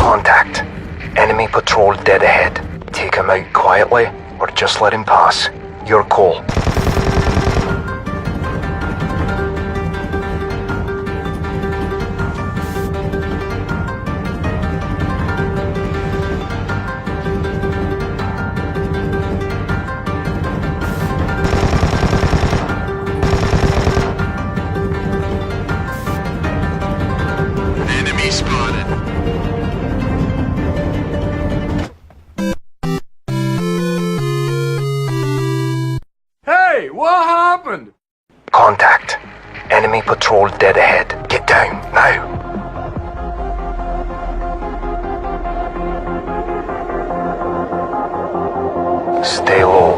Contact. Enemy patrol dead ahead. Take him out quietly or just let him pass. Your call. Enemy spotted. Hey, what happened? Contact. Enemy patrol dead ahead. Get down, now. Stay low.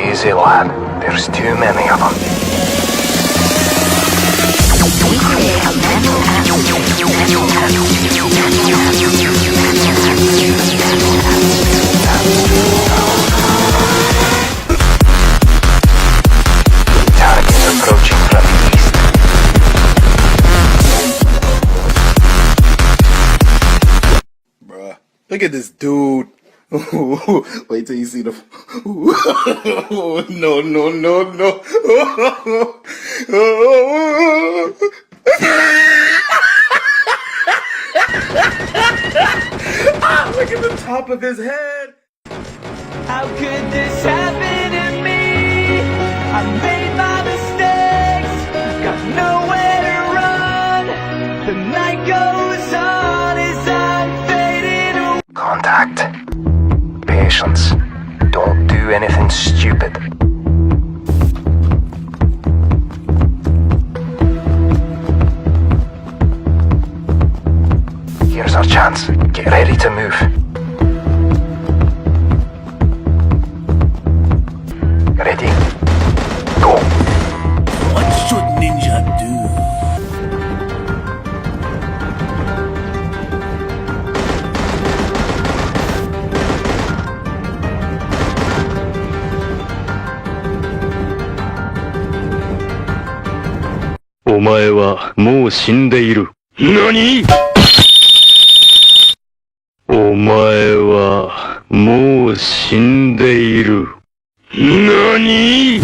Easy, lad. There's too many of them. Targets approaching from the east. Bruh, look at this dude. Wait till you see the. No, no, no, no. Look at the top of his head. How could this happen to me? I made my mistakes, got nowhere to run. The night goes on as I'm fading away. Contact. Patience. Don't do anything stupid. Here's our chance. Get ready to move. Ready? Go. What should ninja do? Omae wa mou shindeiru. Nani? Omae wa mou shindeiru. Nani?